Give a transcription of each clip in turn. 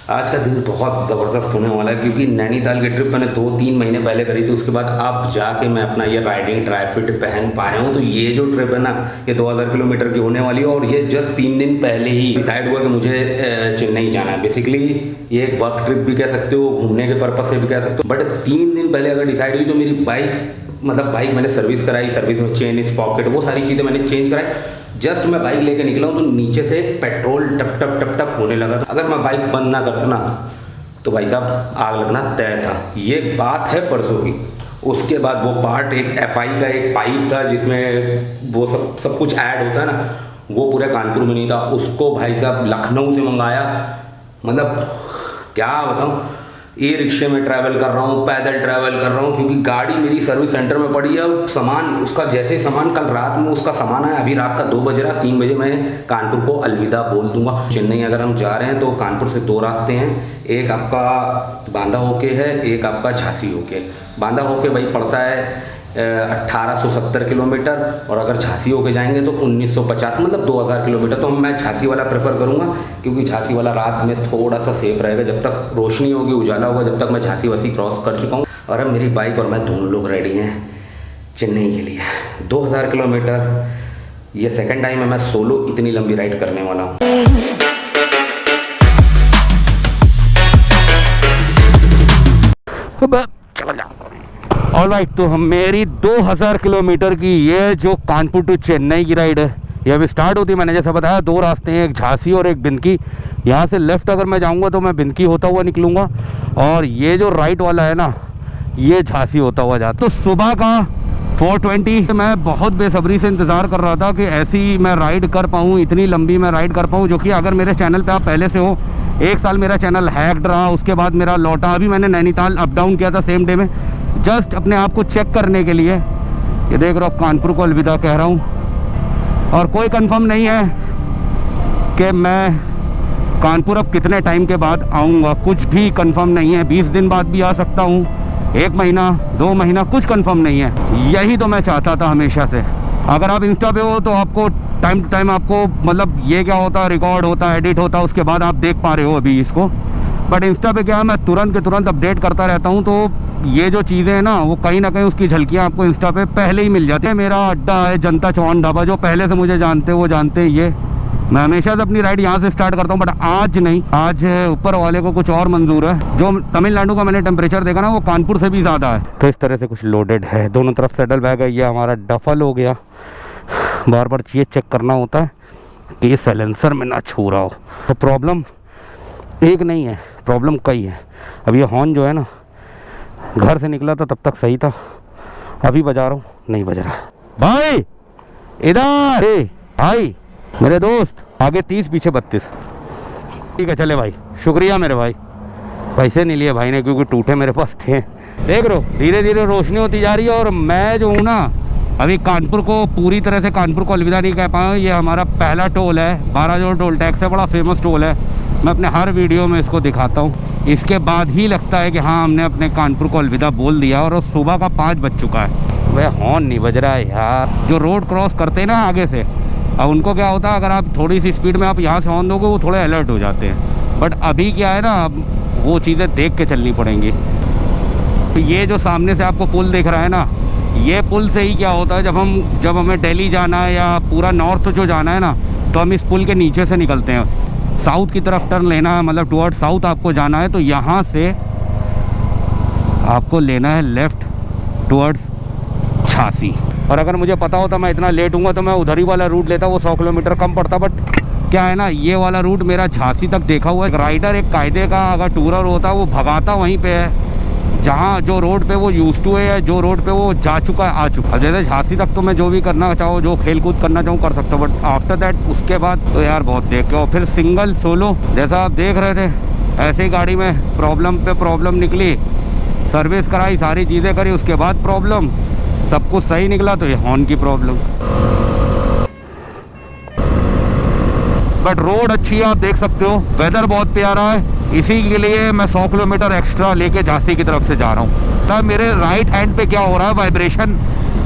आज का दिन बहुत ज़बरदस्त होने वाला है क्योंकि नैनीताल की ट्रिप मैंने 2-3 महीने पहले करी थी। उसके बाद अब जाके मैं अपना ये राइडिंग ड्राई फिट पहन पाया हूँ। तो ये जो ट्रिप है ना, ये 2000 किलोमीटर की होने वाली है और ये जस्ट 3 दिन पहले ही डिसाइड हुआ कि मुझे चेन्नई जाना है। बेसिकली ये एक वर्क ट्रिप भी कह सकते हो, घूमने के पर्पज से भी कह सकते हो। बट 3 दिन पहले अगर डिसाइड हुई तो मेरी बाइक मैंने सर्विस कराई, सर्विस में चेन स्पॉकेट वो सारी चीज़ें मैंने चेंज कराई। जस्ट मैं बाइक लेके निकला हूँ तो नीचे से पेट्रोल टप टप टप टप होने लगा था। अगर मैं बाइक बंद ना करता ना तो भाई साहब आग लगना तय था। ये बात है परसों की। उसके बाद वो पार्ट एक FI का एक पाइप था जिसमें वो सब कुछ ऐड होता है ना, वो पूरे कानपुर में नहीं था। उसको भाई साहब लखनऊ से मंगाया। मतलब क्या बताऊँ, ई रिक्शे में ट्रैवल कर रहा हूँ, पैदल ट्रैवल कर रहा हूँ क्योंकि गाड़ी मेरी सर्विस सेंटर में पड़ी है। सामान उसका जैसे सामान कल रात में उसका सामान है, अभी रात का 2 बज रहा, 3 बजे मैं कानपुर को अलविदा बोल दूंगा। चेन्नई अगर हम जा रहे हैं तो कानपुर से 2 रास्ते हैं, एक आपका बांदा होके है, एक आपका झांसी होके। बांदा होके भाई पड़ता है 1870 किलोमीटर और अगर झांसी होके जाएंगे तो 1950 मतलब 2000 किलोमीटर। तो मैं झांसी वाला प्रेफर करूँगा क्योंकि झांसी वाला रात में थोड़ा सा सेफ रहेगा। जब तक रोशनी होगी, उजाला होगा, जब तक मैं झांसी वासी क्रॉस कर चुका हूँ। और अब मेरी बाइक और मैं दोनों लोग रेडी हैं चेन्नई के लिए। 2000 किलोमीटर ये सेकेंड टाइम है मैं सोलो इतनी लंबी राइड करने वाला हूँ। चल जा। ऑलराइट, तो हम मेरी 2000 किलोमीटर की ये जो कानपुर टू चेन्नई की राइड है ये अभी स्टार्ट होती है। मैंने जैसा बताया 2 रास्ते हैं, एक झांसी और एक बिंदकी। यहाँ से लेफ़्ट अगर मैं जाऊँगा तो मैं बिंदकी होता हुआ निकलूँगा और ये जो राइट वाला है ना ये झांसी होता हुआ जाता। तो सुबह का 4:20 मैं बहुत बेसब्री से इंतज़ार कर रहा था कि ऐसी मैं राइड कर पाऊँ, इतनी लंबी मैं राइड कर पाऊँ। जो कि अगर मेरे चैनल पर आप पहले से हो, 1 साल मेरा चैनल हैक्ड रहा, उसके बाद मेरा लौटा। अभी मैंने नैनीताल अप डाउन किया था सेम डे में, जस्ट अपने आप को चेक करने के लिए। ये देख रहा हूँ कानपुर को अलविदा कह रहा हूँ और कोई कंफर्म नहीं है कि मैं कानपुर अब कितने टाइम के बाद आऊँगा। कुछ भी कंफर्म नहीं है। 20 दिन बाद भी आ सकता हूँ, 1 महीना, 2 महीना, कुछ कंफर्म नहीं है। यही तो मैं चाहता था हमेशा से। अगर आप इंस्टा पे हो तो आपको टाइम टू टाइम आपको मतलब ये क्या होता है, रिकॉर्ड होता है, एडिट होता है, उसके बाद आप देख पा रहे हो अभी इसको। बट इंस्टा पे क्या है, मैं तुरंत के तुरंत अपडेट करता रहता हूँ। तो ये जो चीज़ें हैं ना वो कहीं ना कहीं उसकी झलकियाँ आपको इंस्टा पे पहले ही मिल जाती है। मेरा अड्डा है जनता चौहान ढाबा, जो पहले से मुझे जानते हैं वो जानते हैं। ये मैं हमेशा से अपनी राइड यहाँ से स्टार्ट करता हूँ, बट आज नहीं। आज ऊपर वाले को कुछ और मंजूर है। जो तमिलनाडु का मैंने टेम्परेचर देखा ना वो कानपुर से भी ज़्यादा है। तो इस तरह से कुछ लोडेड है, दोनों तरफ सेडल बैग है। ये हमारा डफल हो गया। बार बार ये चेक करना होता है कि ये साइलेंसर में ना छू रहा हो। तो प्रॉब्लम एक नहीं है, प्रॉब्लम कई है। अब ये हॉर्न जो है ना, घर से निकला था तब तक सही था, अभी बजा रहा हूँ नहीं बज रहा। भाई इधर भाई, मेरे दोस्त, आगे 30 पीछे 32। ठीक है चले भाई, शुक्रिया मेरे भाई। पैसे नहीं लिए भाई ने क्योंकि टूटे मेरे पास थे। देख रहे हो धीरे धीरे रोशनी होती जा रही है। और मैं जो हूँ ना अभी कानपुर को पूरी तरह से कानपुर को अलविदा नहीं कह पाया हूँ। ये हमारा पहला टोल है, 12 जो टोल टैक्स है, बड़ा फेमस टोल है। मैं अपने हर वीडियो में इसको दिखाता हूँ। इसके बाद ही लगता है कि हाँ हमने अपने कानपुर को अलविदा बोल दिया। और सुबह का 5 बज चुका है। वह हॉर्न नहीं बज रहा है यार। जो रोड क्रॉस करते हैं ना आगे से, अब उनको क्या होता है, अगर आप थोड़ी सी स्पीड में आप यहाँ से हॉर्न दोगे वो थोड़े अलर्ट हो जाते हैं। बट अभी क्या है ना, अब वो चीज़ें देख के चलनी पड़ेंगी। तो ये जो सामने से आपको पुल दिख रहा है ना, ये पुल से ही क्या होता है, जब हमें दिल्ली जाना है या पूरा नॉर्थ जो जाना है ना, तो हम इस पुल के नीचे से निकलते हैं। साउथ की तरफ टर्न लेना है, मतलब टुवर्ड साउथ आपको जाना है, तो यहाँ से आपको लेना है लेफ़्ट टुवर्ड्स झांसी। और अगर मुझे पता होता मैं इतना लेट हूँगा तो मैं उधर ही वाला रूट लेता, वो 100 किलोमीटर कम पड़ता। बट क्या है ना, ये वाला रूट मेरा झांसी तक देखा हुआ है। राइडर एक कायदे का अगर टूरर होता वो भगाता वहीं पे है जहाँ जो रोड पे वो यूज टू है, या जो रोड पे वो जा चुका है, आ चुका है। जैसे झांसी तक तो मैं जो भी करना चाहूँ, जो खेल कूद करना चाहूँ कर सकता हूँ। बट आफ्टर दैट उसके बाद तो यार बहुत देख के। और फिर सिंगल सोलो जैसा आप देख रहे थे, ऐसे ही गाड़ी में प्रॉब्लम पे प्रॉब्लम निकली, सर्विस कराई, सारी चीज़ें करी, उसके बाद प्रॉब्लम, सब कुछ सही निकला तो ये हॉर्न की प्रॉब्लम। बट रोड अच्छी है, आप देख सकते हो, वेदर बहुत प्यारा है। इसी के लिए मैं 100 किलोमीटर एक्स्ट्रा लेके झांसी की तरफ से जा रहा हूँ। तब मेरे राइट हैंड पे क्या हो रहा है, वाइब्रेशन,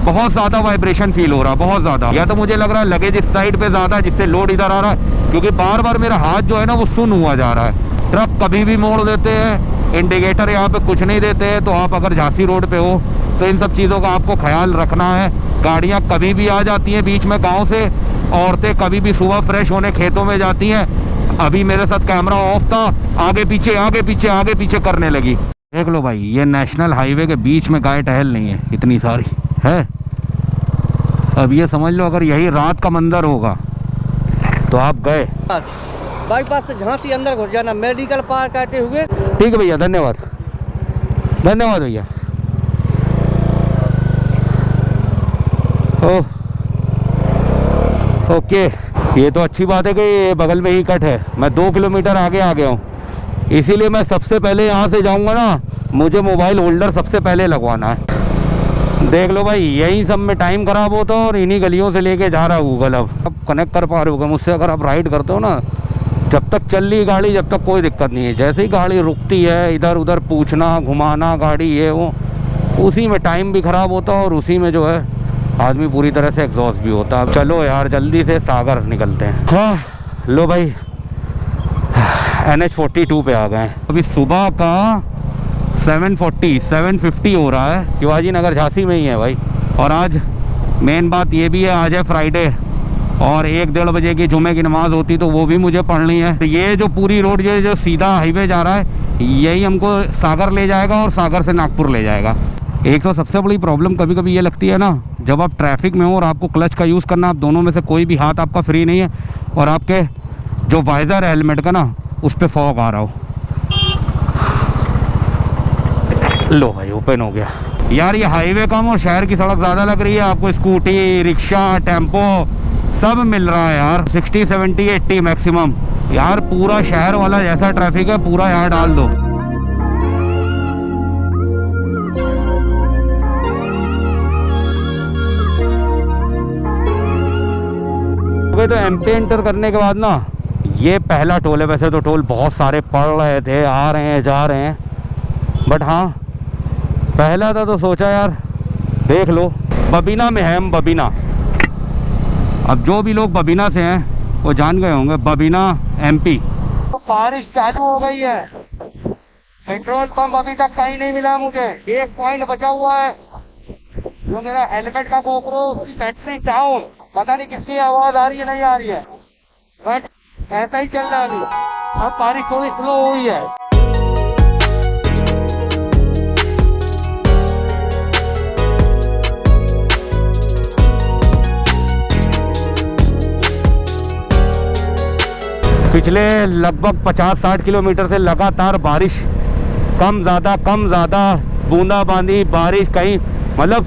बहुत ज़्यादा वाइब्रेशन फील हो रहा है, बहुत ज़्यादा। या तो मुझे लग रहा है लगेज इस साइड पे ज़्यादा, जिससे लोड इधर आ रहा है, क्योंकि बार बार मेरा हाथ जो है ना वो सुन हुआ जा रहा है। ट्रक कभी भी मोड़ देते हैं, इंडिकेटर यहाँ पे कुछ नहीं देते हैं। तो आप अगर झांसी रोड पे हो तो इन सब चीज़ों का आपको ख्याल रखना है। गाड़ियाँ कभी भी आ जाती हैं बीच में गांव से, औरतें कभी भी सुबह फ्रेश होने खेतों में जाती हैं। अभी मेरे साथ कैमरा ऑफ था, आगे पीछे आगे पीछे आगे पीछे करने लगी। देख लो भाई, ये नेशनल हाईवे के बीच में गाय टहल नहीं है, इतनी सारी है। अब ये समझ लो अगर यही रात का मंजर होगा तो आप गए। बाईपास से झांसी अंदर घुस जाना, मेडिकल पार्क आते हुए। ठीक है भैया, धन्यवाद धन्यवाद भैया। ओके, ये तो अच्छी बात है कि ये बगल में ही कट है। मैं 2 किलोमीटर आगे आ गया हूँ, इसीलिए मैं सबसे पहले यहाँ से जाऊँगा ना, मुझे मोबाइल होल्डर सबसे पहले लगवाना है। देख लो भाई, यही सब में टाइम खराब होता है और इन्हीं गलियों से लेके जा रहा है गूगल। अब कनेक्ट कर पा रहे हो मुझसे? अगर आप राइड करते हो ना, जब तक चल रही गाड़ी जब तक कोई दिक्कत नहीं है। जैसे ही गाड़ी रुकती है, इधर उधर पूछना घुमाना गाड़ी ये वो, उसी में टाइम भी ख़राब होता है और उसी में जो है आदमी पूरी तरह से एग्जॉस्ट भी होता है। चलो यार जल्दी से सागर निकलते हैं। हाँ लो भाई, NH42 पे आ गए हैं। अभी सुबह का 750 हो रहा है। शिवाजी नगर झांसी में ही है भाई। और आज मेन बात ये भी है, आज है फ्राइडे और 1-1:30 बजे की जुमे की नमाज़ होती तो वो भी मुझे पढ़नी है। तो ये जो पूरी रोड ये जो सीधा हाईवे जा रहा है, यही हमको सागर ले जाएगा और सागर से नागपुर ले जाएगा। एक तो सबसे बड़ी प्रॉब्लम कभी कभी ये लगती है ना, जब आप ट्रैफिक में हो और आपको क्लच का यूज़ करना, आप दोनों में से कोई भी हाथ आपका फ्री नहीं है और आपके जो वाइज़र है हेलमेट का ना, उस पर फॉग आ रहा हो। लो भाई ओपन हो गया यार। ये हाईवे कम और शहर की सड़क ज़्यादा लग रही है। आपको स्कूटी, रिक्शा, टेम्पो सब मिल रहा है यार। 60, 70, 80 मैक्सिमम। यार पूरा शहर वाला जैसा ट्रैफिक है पूरा यहाँ डाल दो। तो MP एंटर करने के बाद ना, ये पहला टोल है। वैसे तो टोल बहुत सारे पड़ रहे थे, आ रहे हैं जा रहे हैं, बट हाँ पहला था तो सोचा यार देख लो। बबीना में है हम, बबीना। अब जो भी लोग बबीना से हैं वो जान गए होंगे, बबीना MP। तो बारिश चालू हो गई है, पेट्रोल पंप अभी तक कहीं नहीं मिला मुझे। 1 पॉइंट बचा हुआ है, जो मेरा हेलमेट का गोप्रो उसकी बैटरी डाउन, पता नहीं किसकी आवाज आ रही है नहीं आ रही है, बट ऐसा ही चल रहा है। अब बारिश थोड़ी स्लो हुई है। पिछले लगभग 50-60 किलोमीटर से लगातार बारिश, कम ज़्यादा बूंदाबांदी बारिश, कहीं मतलब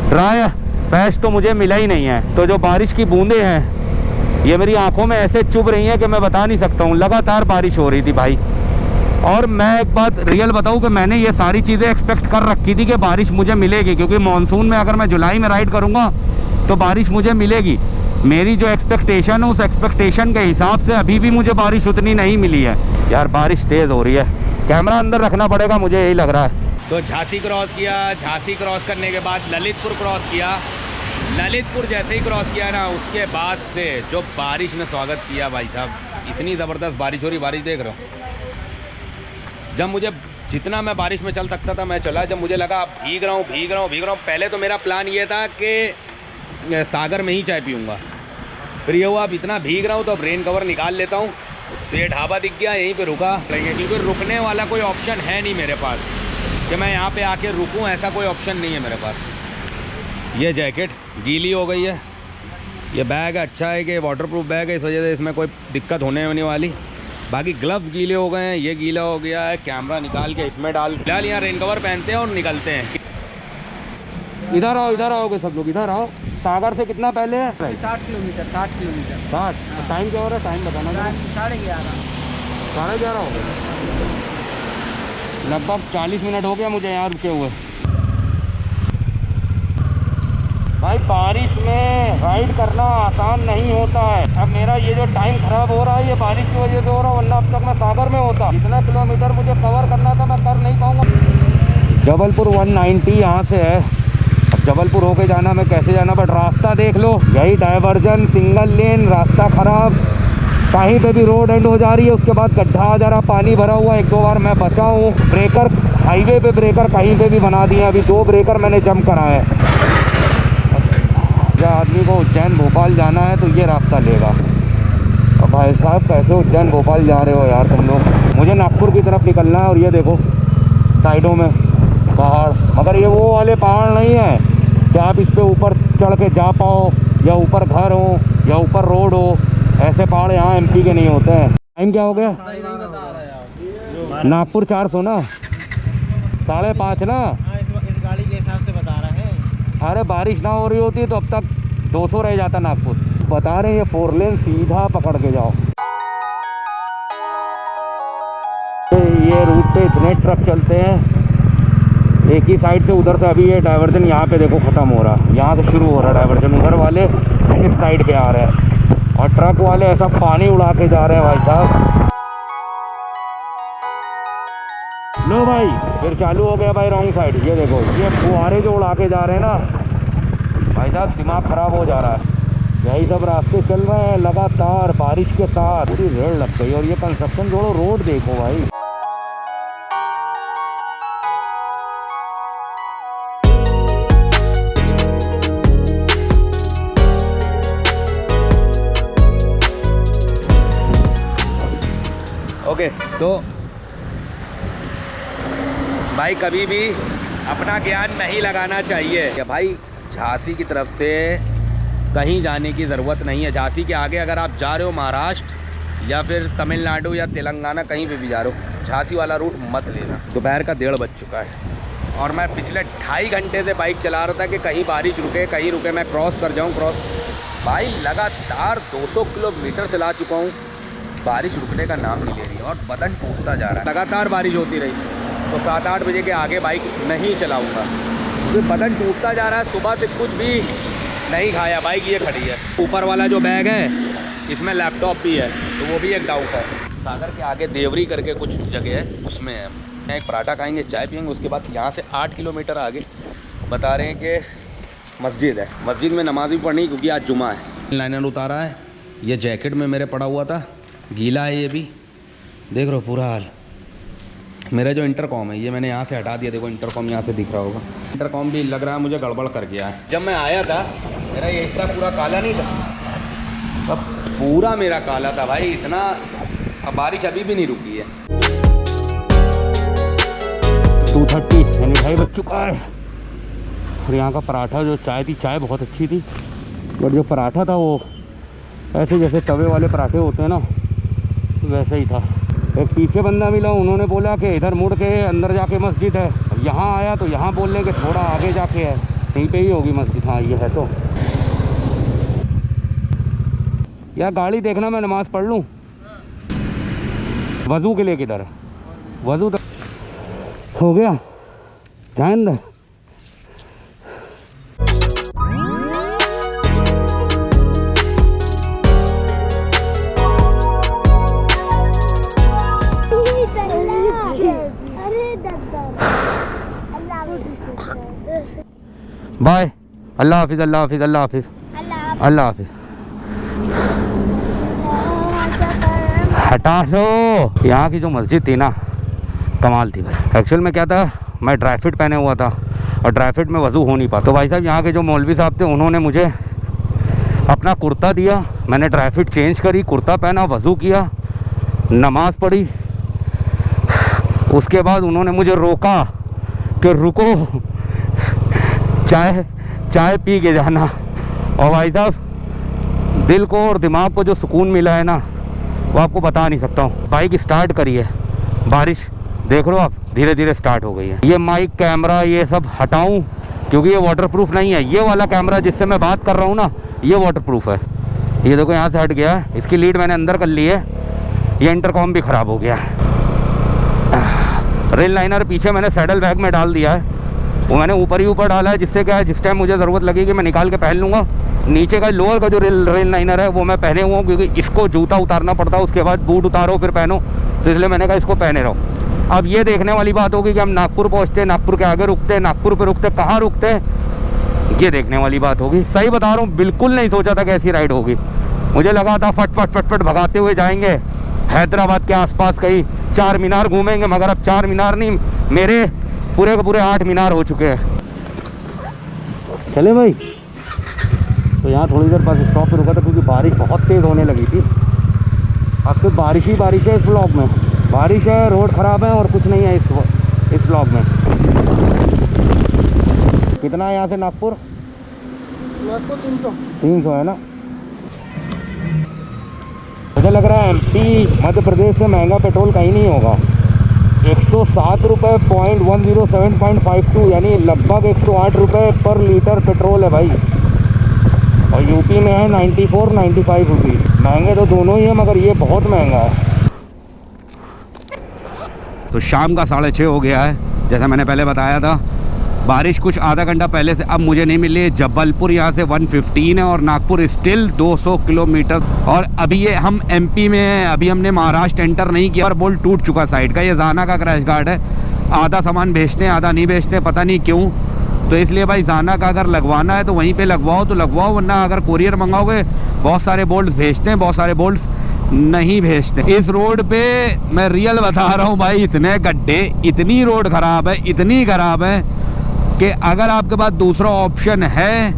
ड्राई पैच तो मुझे मिला ही नहीं है। तो जो बारिश की बूंदें हैं ये मेरी आंखों में ऐसे चुभ रही हैं कि मैं बता नहीं सकता हूँ। लगातार बारिश हो रही थी भाई। और मैं एक बात रियल बताऊँ कि मैंने ये सारी चीज़ें एक्सपेक्ट कर रखी थी कि बारिश मुझे मिलेगी, क्योंकि मानसून में अगर मैं जुलाई में राइड करूँगा तो बारिश मुझे मिलेगी। मेरी जो एक्सपेक्टेशन है उस एक्सपेक्टेशन के हिसाब से अभी भी मुझे बारिश उतनी नहीं मिली है। यार बारिश तेज़ हो रही है, कैमरा अंदर रखना पड़ेगा मुझे, यही लग रहा है। तो झांसी क्रॉस किया, झांसी क्रॉस करने के बाद ललितपुर क्रॉस किया। ललितपुर जैसे ही क्रॉस किया ना, उसके बाद से जो बारिश ने स्वागत किया भाई साहब, इतनी ज़बरदस्त बारिश हो रही। बारिश देख रहा हूँ, जब मुझे जितना मैं बारिश में चल सकता था मैं चला। जब मुझे लगा भीग रहा हूँ। पहले तो मेरा प्लान ये था कि सागर में ही चाय पीऊँगा, फिर ये हुआ अब इतना भीग रहा हूँ तो अब रेन कवर निकाल लेता हूँ। तो ये ढाबा दिख गया, यहीं पे रुका रहेंगे, क्योंकि रुकने वाला कोई ऑप्शन है नहीं मेरे पास कि मैं यहाँ पे आके रुकूँ, ऐसा कोई ऑप्शन नहीं है मेरे पास। ये जैकेट गीली हो गई है, ये बैग अच्छा है कि वाटरप्रूफ बैग है, इस वजह से इसमें कोई दिक्कत होने वाली। बाकी ग्लव्स गीले हो गए हैं, ये गीला हो गया है। कैमरा निकाल के इसमें डाल, फिलहाल यहाँ रेन कवर पहनते हैं और निकलते हैं। इधर आओगे सब लोग, इधर आओ। सागर से कितना पहले है? 60 किलोमीटर। 60। टाइम क्या हो रहा है? टाइम बताना। 11:30 हो गए, लगभग 40 मिनट हो गया मुझे यहाँ रुके हुए। भाई बारिश में राइड करना आसान नहीं होता है। अब मेरा ये जो टाइम खराब हो रहा है ये बारिश की वजह से हो रहा है, वरना अब तक मैं सागर में होता। जितना किलोमीटर मुझे कवर करना था मैं कर नहीं पाऊँगा। जबलपुर 190 यहाँ से है। अब जबलपुर होके जाना, मैं कैसे जाना, बट रास्ता देख लो, यही डाइवर्जन, सिंगल लेन, रास्ता खराब, कहीं पे भी रोड एंड हो जा रही है, उसके बाद गड्ढा आ जा रहा, पानी भरा हुआ। एक दो बार मैं बचा हूँ। ब्रेकर हाईवे पे ब्रेकर कहीं पे भी बना दिए। अभी 2 ब्रेकर मैंने जंप कराए हैं। जब आदमी को उज्जैन भोपाल जाना है तो ये रास्ता लेगा। और भाई साहब कैसे उज्जैन भोपाल जा रहे हो यार तुम लोग। मुझे नागपुर की तरफ निकलना है और ये देखो साइडों में पहाड़, मगर ये वो वाले पहाड़ नहीं है कि आप इस पे ऊपर चढ़ के जा पाओ, या ऊपर घर हो या ऊपर रोड हो। ऐसे पहाड़ यहाँ एमपी के नहीं होते हैं। टाइम क्या हो गया? नागपुर 400 ना, 5.5 ना। इस गाड़ी के हिसाब से बता रहे हैं। अरे बारिश ना हो रही होती तो अब तक 200 रह जाता नागपुर। बता रहे हैं ये 4 लेन सीधा पकड़ के जाओ। ये रूट पे इतने ट्रक चलते हैं एक ही साइड से। उधर से अभी ये डाइवर्जन यहाँ पे देखो ख़त्म हो रहा है, यहाँ से शुरू हो रहा है डाइवर्जन। उधर वाले इस साइड पे आ रहे हैं और ट्रक वाले ऐसा पानी उड़ा के जा रहे हैं भाई साहब। लो भाई फिर चालू हो गया भाई रॉन्ग साइड। ये देखो ये फुहारे जो उड़ा के जा रहे हैं ना भाई साहब, दिमाग ख़राब हो जा रहा है। यही सब रास्ते चल रहे हैं लगातार बारिश के साथ, पूरी रेड लग गई। और ये कंस्ट्रक्शन जोड़ो रोड देखो भाई। ओके तो भाई कभी भी अपना ज्ञान नहीं लगाना चाहिए कि भाई झांसी की तरफ से कहीं जाने की ज़रूरत नहीं है। झांसी के आगे अगर आप जा रहे हो महाराष्ट्र या फिर तमिलनाडु या तेलंगाना, कहीं पे भी जा रहे हो, झांसी वाला रूट मत लेना। दोपहर का 1:30 बज चुका है और मैं पिछले 2.5 घंटे से बाइक चला रहा था कि कहीं बारिश रुके कहीं रुके, मैं क्रॉस कर जाऊँ क्रॉस। भाई लगातार 200 किलोमीटर चला चुका हूँ, बारिश रुकने का नाम नहीं ले रही और बदन टूटता जा रहा है। लगातार बारिश होती रही तो 7-8 बजे के आगे बाइक नहीं चलाऊँगा क्योंकि बदन टूटता जा रहा है। सुबह से कुछ भी नहीं खाया, बाइक ये खड़ी है। ऊपर वाला जो बैग है इसमें लैपटॉप भी है तो वो भी एक डाउट है। सागर के आगे देवरी करके कुछ जगह है, उसमें है। एक पराठा खाएंगे, चाय पियेंगे, उसके बाद यहाँ से 8 किलोमीटर आगे बता रहे हैं कि मस्जिद है। मस्जिद में नमाज भी पढ़नी क्योंकि आज जुमा है। लाइनर उतारा है, ये जैकेट में मेरे पड़ा हुआ था, गीला है ये भी। देख रहे हो पूरा हाल। मेरा जो इंटरकॉम है ये मैंने यहाँ से हटा दिया। देखो इंटरकॉम यहाँ से दिख रहा होगा। इंटरकॉम भी लग रहा है मुझे गड़बड़ कर गया है। जब मैं आया था मेरा ये हिस्सा पूरा काला नहीं था, सब पूरा मेरा काला था भाई इतना। अब बारिश अभी भी नहीं रुकी है। 2:30 यानी 2:30 बज चुका है। और यहाँ का पराठा जो चाय थी, चाय बहुत अच्छी थी, बट जो पराठा था वो ऐसे जैसे तवे वाले पराठे होते हैं ना वैसे ही था। एक पीछे बंदा मिला, उन्होंने बोला कि इधर मुड़ के अंदर जाके मस्जिद है। यहाँ आया तो यहाँ बोलने के थोड़ा आगे जाके है, यहीं पे ही होगी मस्जिद। हाँ ये है। तो यार गाड़ी देखना, मैं नमाज़ पढ़ लूँ। वज़ू के लिए किधर है? वज़ू तो हो गया, जाए अंदर। बाय, अल्लाह हाफिज़, अल्लाह हाफिज़, अल्लाह हाफिज़, अल्लाह हाफिज़। हटा लो। यहाँ की जो मस्जिद थी ना कमाल थी भाई। एक्चुअल में क्या था, मैं ड्राई फिट पहने हुआ था और ड्राई फिट में वज़ू हो नहीं पाता। तो भाई साहब यहाँ के जो मौलवी साहब थे उन्होंने मुझे अपना कुर्ता दिया, मैंने ड्राई फिट चेंज करी, कुर्ता पहना, वज़ू किया, नमाज़ पढ़ी। उसके बाद उन्होंने मुझे रोका कि रुको, चाय पी के जाना। और भाई साहब दिल को और दिमाग को जो सुकून मिला है ना वो आपको बता नहीं सकता हूँ। बाइक स्टार्ट करी है, बारिश देख रहे हो आप धीरे धीरे स्टार्ट हो गई है। ये माइक कैमरा ये सब हटाऊं क्योंकि ये वाटरप्रूफ नहीं है। ये वाला कैमरा जिससे मैं बात कर रहा हूँ ना ये वाटरप्रूफ है। ये देखो यहाँ से हट गया है, इसकी लीड मैंने अंदर कर ली है। ये इंटरकॉम भी ख़राब हो गया है। रेल लाइनर पीछे मैंने सैडल बैग में डाल दिया है, वो मैंने ऊपर ही ऊपर डाला है, जिससे क्या है जिस टाइम मुझे ज़रूरत लगेगी मैं निकाल के पहन लूँगा। नीचे का लोअर का जो रेल लाइनर है वो मैं पहने हुआ हूँ क्योंकि इसको जूता उतारना पड़ता है, उसके बाद बूट उतारो फिर पहनो, तो इसलिए मैंने कहा इसको पहने रहो। अब ये देखने वाली बात होगी कि हम नागपुर पहुँचते, नागपुर के आगे रुकते, नागपुर पे रुकते, कहाँ रुकते, ये देखने वाली बात होगी। सही बता रहा हूँ, बिल्कुल नहीं सोचा था कि ऐसी राइड होगी। मुझे लगा था फट फट फट फट भगाते हुए जाएंगे हैदराबाद के आसपास कहीं 4 मीनार घूमेंगे, मगर अब 4 मीनार नहीं, मेरे पूरे के पूरे 8 मीनार हो चुके हैं। चले भाई, तो यहाँ थोड़ी देर पास स्टॉप पे रुका था क्योंकि बारिश बहुत तेज़ होने लगी थी। अब तो बारिश ही बारिश है इस ब्लॉक में, बारिश है, रोड ख़राब है और कुछ नहीं है इस ब्लॉक में। कितना है यहाँ से नागपुर? 300 है ना। मुझे लग रहा है एमपी मध्य प्रदेश से महंगा पेट्रोल कहीं नहीं होगा। 107 रुपये 0.107.52 यानी लगभग 108 रुपये पर लीटर पेट्रोल है भाई। और यूपी में है 94-95 रुपये। महंगे तो दोनों ही है, मगर ये बहुत महंगा है। तो शाम का 6:30 हो गया है, जैसा मैंने पहले बताया था। बारिश कुछ आधा घंटा पहले से अब मुझे नहीं मिली है। जबलपुर यहाँ से 115 है और नागपुर स्टिल 200 किलोमीटर। और अभी ये हम एमपी में हैं, अभी हमने महाराष्ट्र एंटर नहीं किया और बोल टूट चुका साइड का। ये जाना का क्रैश गार्ड है, आधा सामान भेजते हैं आधा नहीं भेजते, पता नहीं क्यों। तो इसलिए भाई जाना का अगर लगवाना है तो वहीं पे लगवाओ तो लगवाओ, वरना अगर कोरियर मंगाओगे बहुत सारे बोल्ट्स भेजते हैं, बहुत सारे बोल्ट्स नहीं भेजते। इस रोड पे मैं रियल बता रहा हूँ भाई, इतने गड्ढे, इतनी रोड ख़राब है, इतनी ख़राब है कि अगर आपके पास दूसरा ऑप्शन है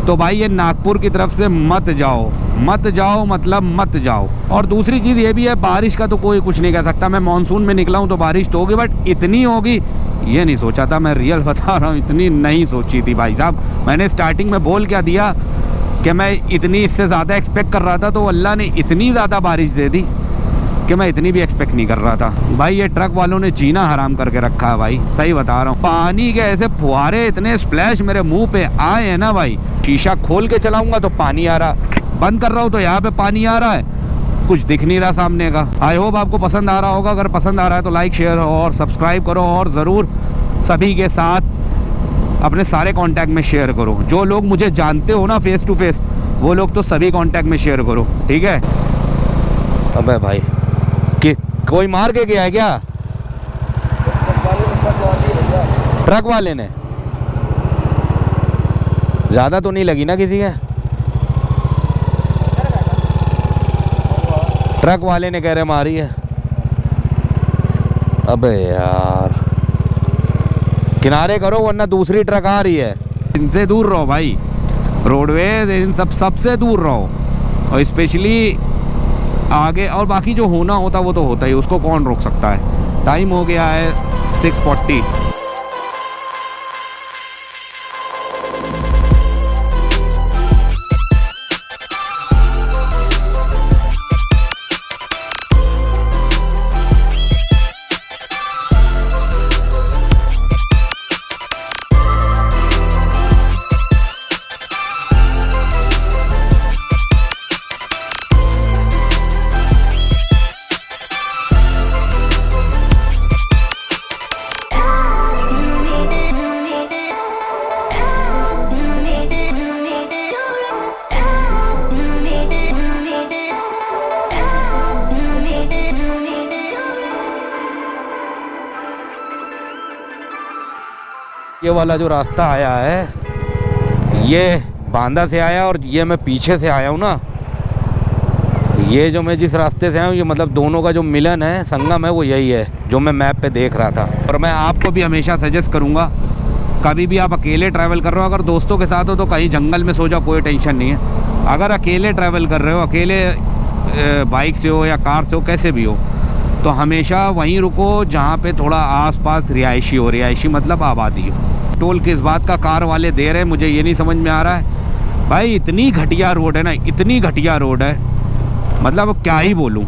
तो भाई ये नागपुर की तरफ से मत जाओ, मत जाओ, मतलब मत जाओ। और दूसरी चीज़ ये भी है, बारिश का तो कोई कुछ नहीं कह सकता। मैं मानसून में निकला हूँ तो बारिश तो होगी, बट इतनी होगी ये नहीं सोचा था। मैं रियल बता रहा हूँ, इतनी नहीं सोची थी भाई साहब। मैंने स्टार्टिंग में बोल क्या दिया कि मैं इतनी इससे ज़्यादा एक्सपेक्ट कर रहा था, तो अल्लाह ने इतनी ज़्यादा बारिश दे दी कि मैं इतनी भी एक्सपेक्ट नहीं कर रहा था। भाई ये ट्रक वालों ने जीना हराम करके रखा है भाई, सही बता रहा हूँ। पानी के ऐसे फुहारे, इतने स्प्लैश मेरे मुंह पे आए हैं ना भाई। शीशा खोल के चलाऊंगा तो पानी आ रहा, बंद कर रहा हूँ तो यहाँ पे पानी आ रहा है, कुछ दिख नहीं रहा सामने का। आई होप आपको पसंद आ रहा होगा। अगर पसंद आ रहा है तो लाइक, शेयर और सब्सक्राइब करो, और ज़रूर सभी के साथ अपने सारे कांटेक्ट में शेयर करो। जो लोग मुझे जानते हो ना फेस टू फेस, वो लोग तो सभी कांटेक्ट में शेयर करो, ठीक है। अबे भाई कि कोई मार के गया है क्या? ट्रक वाले ने? ज़्यादा तो नहीं लगी ना किसी के? ट्रक वाले ने कह रहे मारी है। अबे यार किनारे करो वरना दूसरी ट्रक आ रही है। इनसे दूर रहो भाई, रोडवेज इन सबसे दूर रहो, और स्पेशली आगे। और बाकी जो होना होता वो तो होता ही, उसको कौन रोक सकता है। टाइम हो गया है 6:40। ये वाला जो रास्ता आया है ये बांदा से आया, और ये मैं पीछे से आया हूँ ना। ये जो मैं जिस रास्ते से आया हूँ, ये मतलब दोनों का जो मिलन है, संगम है, वो यही है जो मैं मैप पे देख रहा था। और मैं आपको भी हमेशा सजेस्ट करूँगा, कभी भी आप अकेले ट्रैवल कर रहे हो, अगर दोस्तों के साथ हो तो कहीं जंगल में सो जाओ, कोई टेंशन नहीं है। अगर अकेले ट्रैवल कर रहे हो, अकेले बाइक से हो या कार से हो, कैसे भी हो, तो हमेशा वहीं रुको जहाँ पे थोड़ा आसपास रिहायशी हो। रिहायशी मतलब आबादी हो। टोल किस बात का कार वाले दे रहे हैं मुझे ये नहीं समझ में आ रहा है भाई। इतनी घटिया रोड है ना, इतनी घटिया रोड है, मतलब क्या ही बोलूँ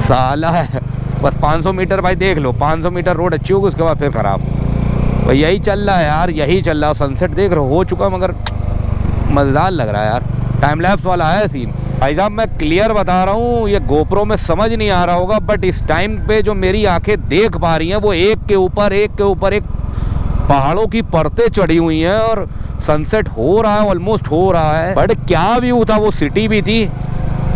साला है। बस 500 मीटर भाई देख लो, 500 मीटर रोड अच्छी होगी, उसके बाद फिर ख़राब। भाई यही चल रहा है यार, यही चल रहा है। सनसेट देख रहे हो चुका, मगर मज़ेदार लग रहा है यार। टाइम लैप्स वाला है सीन भाई साहब। मैं क्लियर बता रहा हूँ, ये गोप्रो में समझ नहीं आ रहा होगा, बट इस टाइम पे जो मेरी आंखें देख पा रही हैं वो एक के ऊपर एक पहाड़ों की परतें चढ़ी हुई हैं, और सनसेट हो रहा है, ऑलमोस्ट हो रहा है। बट क्या व्यू था, वो सिटी भी थी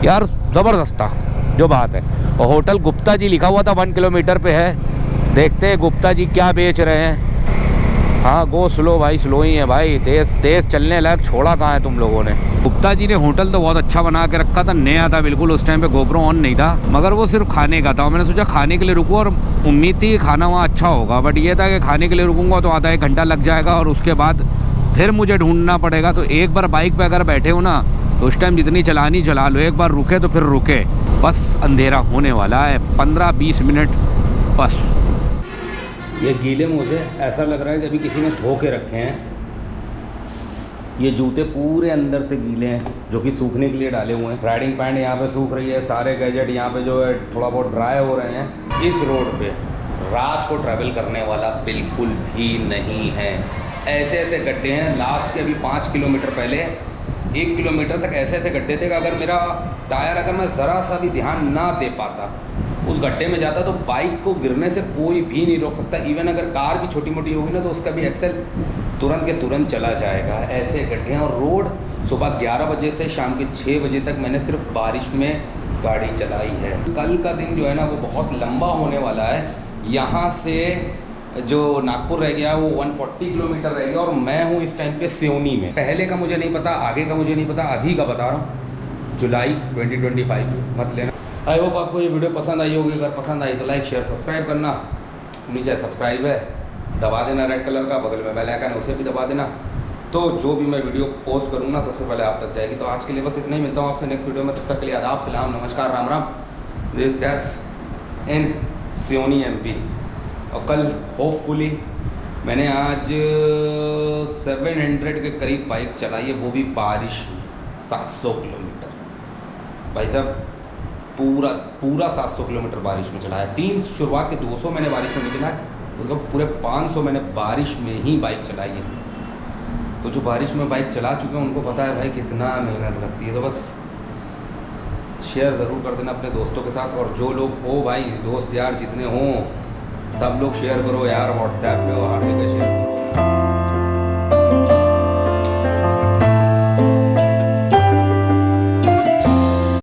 यार, ज़बरदस्त था जो बात है। और होटल गुप्ता जी लिखा हुआ था 1 किलोमीटर पे है। देखते हैं गुप्ता जी क्या बेच रहे हैं। हाँ गो स्लो भाई, स्लो ही है भाई, तेज तेज चलने लायक छोड़ा कहाँ है तुम लोगों ने। गुप्ता जी ने होटल तो बहुत अच्छा बना के रखा था, नया था बिल्कुल, उस टाइम पे गोप्रो ऑन नहीं था, मगर वो सिर्फ खाने का था। मैंने सोचा खाने के लिए रुकूँ और उम्मीद थी कि खाना वहाँ अच्छा होगा, बट ये था कि खाने के लिए रुकूंगा तो आधा 1 घंटा लग जाएगा और उसके बाद फिर मुझे ढूंढना पड़ेगा। तो एक बार बाइक पे अगर बैठे हो ना तो उस टाइम जितनी चलानी चला लो, एक बार रुके तो फिर रुके। बस अंधेरा होने वाला है, 15-20 मिनट बस। ये गीले मोजे ऐसा लग रहा है कि अभी किसी ने धो के रखे हैं। ये जूते पूरे अंदर से गीले हैं जो कि सूखने के लिए डाले हुए हैं। राइडिंग पैंट यहाँ पे सूख रही है, सारे गैजेट यहाँ पे जो है थोड़ा बहुत ड्राई हो रहे हैं। इस रोड पे रात को ट्रैवल करने वाला बिल्कुल भी नहीं है। ऐसे ऐसे गड्ढे हैं, लास्ट के अभी 5 किलोमीटर पहले 1 किलोमीटर तक ऐसे ऐसे गड्ढे थे कि अगर मेरा टायर, अगर मैं ज़रा सा भी ध्यान ना दे पाता उस गड्ढे में जाता तो बाइक को गिरने से कोई भी नहीं रोक सकता। इवन अगर कार भी छोटी मोटी होगी ना तो उसका भी एक्सेल तुरंत के तुरंत चला जाएगा। ऐसे गड्ढे हैं और रोड सुबह 11 बजे से शाम के 6 बजे तक मैंने सिर्फ बारिश में गाड़ी चलाई है। कल का दिन जो है ना वो बहुत लंबा होने वाला है। यहाँ से जो नागपुर रह गया वो 140 किलोमीटर रह गया और मैं हूँ इस टाइम पे सिवनी में। पहले का मुझे नहीं पता, आगे का मुझे नहीं पता, अभी का बता रहा हूँ, जुलाई 2025। मत लेना। आई होप आपको ये वीडियो पसंद आई होगी। अगर पसंद आई तो लाइक शेयर सब्सक्राइब करना। नीचे सब्सक्राइब है दबा देना, रेड कलर का, बगल में बेल आइकन है उसे भी दबा देना, तो जो भी मैं वीडियो पोस्ट करूँगा सबसे पहले आप तक जाएगी। तो आज के लिए बस इतना ही, मिलता हूँ आपसे नेक्स्ट वीडियो में। तब तक के लिए आदाब, सलाम, नमस्कार, Ram Ram. This Kaif in Seoni MP। और कल होपफुली मैंने आज 700 के करीब बाइक चलाई है, वो भी बारिश में 700 किलोमीटर। भाई साहब पूरा 700 किलोमीटर बारिश में चलाया। 3 शुरुआत के 200 मैंने बारिश में चलाया, उसका पूरे 500 मैंने बारिश में ही बाइक चलाई है। तो जो बारिश में बाइक चला चुके हैं उनको पता है भाई कितना मेहनत लगती है। तो बस शेयर ज़रूर कर देना अपने दोस्तों के साथ, और जो लोग हो भाई दोस्त यार जितने हों सब लोग शेयर करो यार, व्हाट्सएप पे और हर जगह शेयर